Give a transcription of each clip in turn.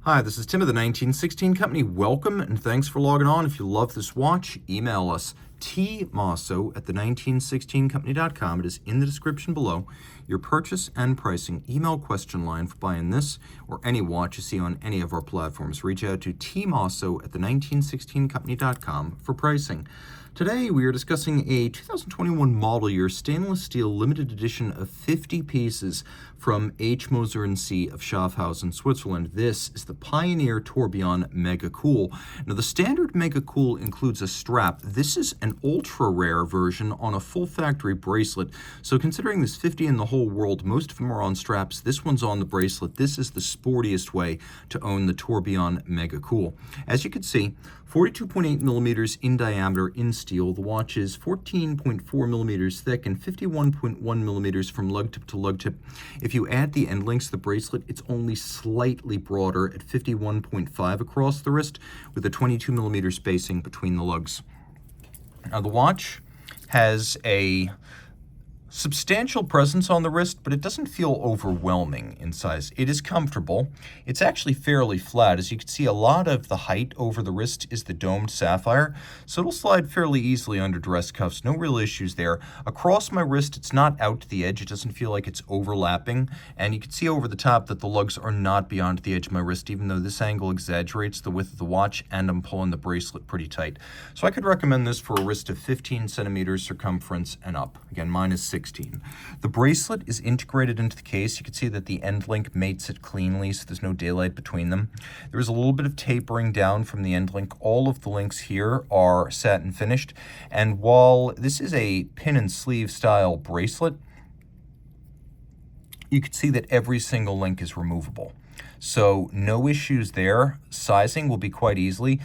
Hi, this is Tim of the 1916 Company. Welcome and thanks for logging on. If you love this watch, email us h.moser at the1916company.com. It is in the description below. Your purchase and pricing email question line for buying this or any watch you see on any of our platforms. Reach out to h.moser at the1916company.com for pricing. Today we are discussing a 2021 model year stainless steel limited edition of 50 pieces from Moser Cie of Schaffhausen, Switzerland. This is the Pioneer Tourbillon Mega Cool. Now the standard Mega Cool includes a strap. This is an ultra rare version on a full factory bracelet. So considering there's 50 in the whole world, most of them are on straps. This one's on the bracelet. This is the sportiest way to own the Tourbillon Mega Cool. As you can see, 42.8 millimeters in diameter in steel. The watch is 14.4 millimeters thick and 51.1 millimeters from lug tip to lug tip. If you add the end links to the bracelet, it's only slightly broader at 51.5 across the wrist with a 22 millimeter spacing between the lugs. Now the watch has a substantial presence on the wrist, but it doesn't feel overwhelming in size. It is comfortable. It's actually fairly flat. As you can see, a lot of the height over the wrist is the domed sapphire, so it'll slide fairly easily under dress cuffs. No real issues there. Across my wrist, it's not out to the edge. It doesn't feel like it's overlapping, and you can see over the top that the lugs are not beyond the edge of my wrist, even though this angle exaggerates the width of the watch, and I'm pulling the bracelet pretty tight. So I could recommend this for a wrist of 15 centimeters circumference and up. Again, mine is 16. The bracelet is integrated into the case. You can see that the end link mates it cleanly, so there's no daylight between them. There is a little bit of tapering down from the end link. All of the links here are satin finished, and while this is a pin and sleeve style bracelet, you can see that every single link is removable. So no issues there. Sizing will be quite easily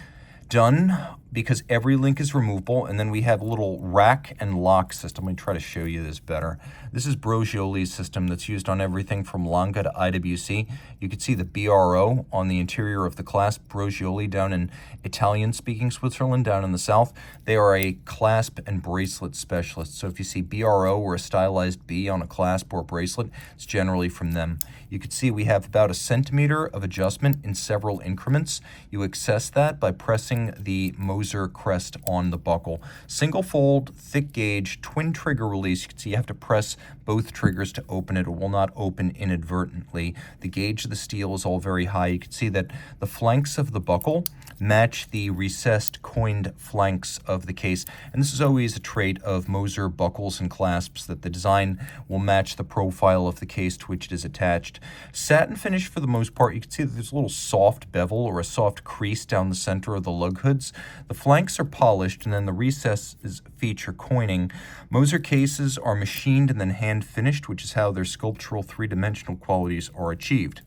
done because every link is removable, and then we have a little rack and lock system. Let me try to show you this better. This is Brogioli's system that's used on everything from Lange to IWC. You can see the BRO on the interior of the clasp. Brogioli down in Italian-speaking Switzerland, down in the south. They are a clasp and bracelet specialist. So if you see BRO or a stylized B on a clasp or a bracelet, it's generally from them. You can see we have about 1 centimeter of adjustment in several increments. You access that by pressing the Moser crest on the buckle. Single fold, thick gauge, twin trigger release. You can see you have to press both triggers to open it. It will not open inadvertently. The gauge of the steel is all very high. You can see that the flanks of the buckle match the recessed coined flanks of the case. And this is always a trait of Moser buckles and clasps, that the design will match the profile of the case to which it is attached. Satin finish for the most part. You can see that there's a little soft bevel or a soft crease down the center of the lug hoods. The flanks are polished, and then the recesses feature coining. Moser cases are machined and then hand finished, which is how their sculptural three-dimensional qualities are achieved.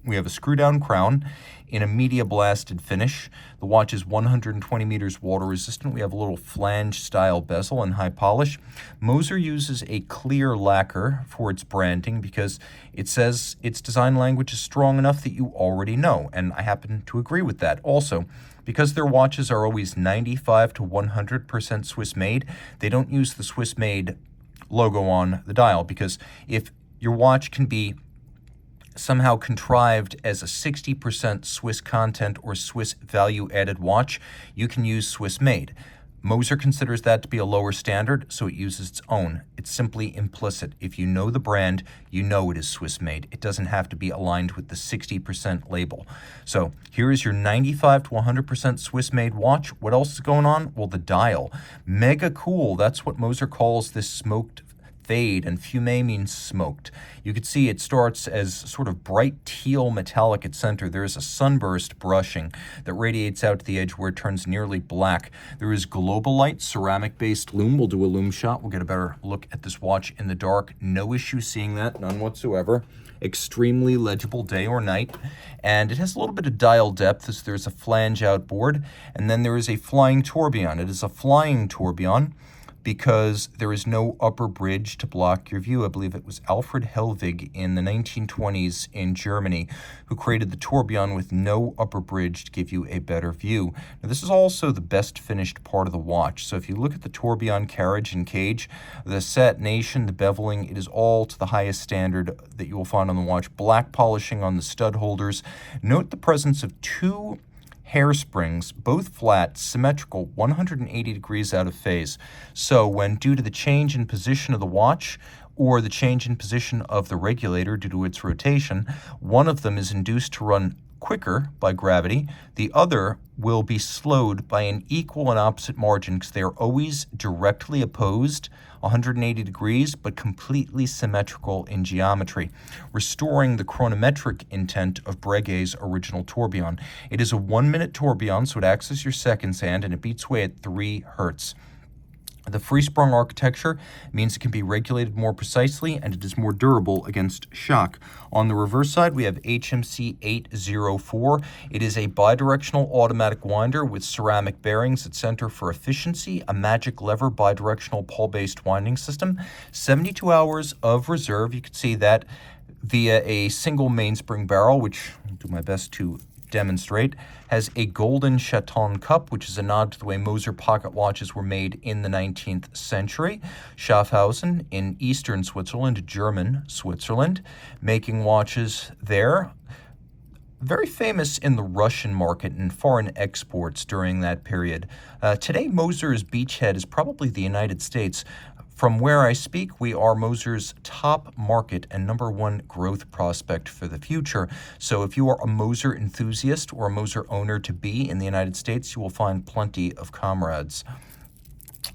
We have a screw-down crown in a media blasted finish. The watch is 120 meters water resistant. We have a little flange style bezel and high polish. Moser uses a clear lacquer for its branding because it says its design language is strong enough that you already know, and I happen to agree with that. Also, because their watches are always 95 to 100% Swiss made, they don't use the Swiss made logo on the dial, because if your watch can be somehow contrived as a 60% Swiss content or Swiss value-added watch, you can use Swiss made. Moser considers that to be a lower standard, so it uses its own. It's simply implicit. If you know the brand, you know it is Swiss made. It doesn't have to be aligned with the 60% label. So here is your 95 to 100% Swiss made watch. What else is going on? Well, the dial. Mega cool. That's what Moser calls this smoked fade, and fumé means smoked. You can see it starts as sort of bright teal metallic at center. There is a sunburst brushing that radiates out to the edge where it turns nearly black. There is Globalite ceramic-based lume. We'll do a lume shot. We'll get a better look at this watch in the dark. No issue seeing that, none whatsoever. Extremely legible day or night, and it has a little bit of dial depth as there's a flange outboard, and then there is a flying tourbillon. It is a flying tourbillon because there is no upper bridge to block your view. I believe it was Alfred Hellwig in the 1920s in Germany who created the tourbillon with no upper bridge to give you a better view. Now, this is also the best finished part of the watch. So if you look at the tourbillon carriage and cage, the satination, the beveling, it is all to the highest standard that you will find on the watch. Black polishing on the stud holders. Note the presence of two hairsprings, both flat, symmetrical, 180 degrees out of phase. So when due to the change in position of the watch or the change in position of the regulator due to its rotation, one of them is induced to run quicker by gravity, the other will be slowed by an equal and opposite margin because they are always directly opposed, 180 degrees, but completely symmetrical in geometry, restoring the chronometric intent of Breguet's original tourbillon. It is a 1-minute tourbillon, so it acts as your seconds hand, and it beats away at 3 hertz. The free-sprung architecture means it can be regulated more precisely and it is more durable against shock. On the reverse side, we have HMC 804. It is a bidirectional automatic winder with ceramic bearings at center for efficiency, a magic lever bidirectional pole-based winding system, 72 hours of reserve. You can see that via a single mainspring barrel, which I'll do my best to demonstrate, has a golden chaton cup, which is a nod to the way Moser pocket watches were made in the 19th century. Schaffhausen in eastern Switzerland, German Switzerland, making watches there. Very famous in the Russian market and foreign exports during that period. Today, Moser's beachhead is probably the United States. From where I speak, we are Moser's top market and #1 growth prospect for the future. So if you are a Moser enthusiast or a Moser owner to be in the United States, you will find plenty of comrades.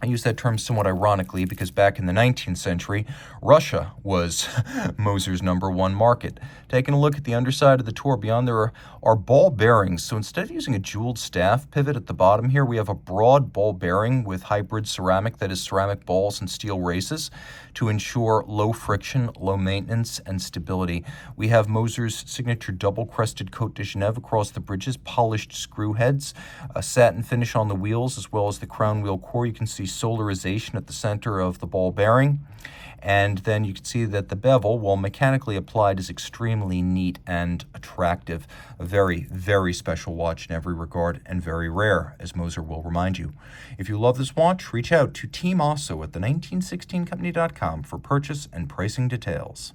I use that term somewhat ironically because back in the 19th century, Russia was Moser's #1 market. Taking a look at the underside of the tourbillon, there are ball bearings. So instead of using a jeweled staff pivot at the bottom here, we have a broad ball bearing with hybrid ceramic, that is ceramic balls and steel races, to ensure low friction, low maintenance, and stability. We have Moser's signature double-crested Côte de Genève across the bridges, polished screw heads, a satin finish on the wheels, as well as the crown wheel core. You can see solarization at the center of the ball bearing. And then you can see that the bevel, while mechanically applied, is extremely neat and attractive. A very, very special watch in every regard and very rare, as Moser will remind you. If you love this watch, reach out to Team Mosso at the 1916company.com for purchase and pricing details.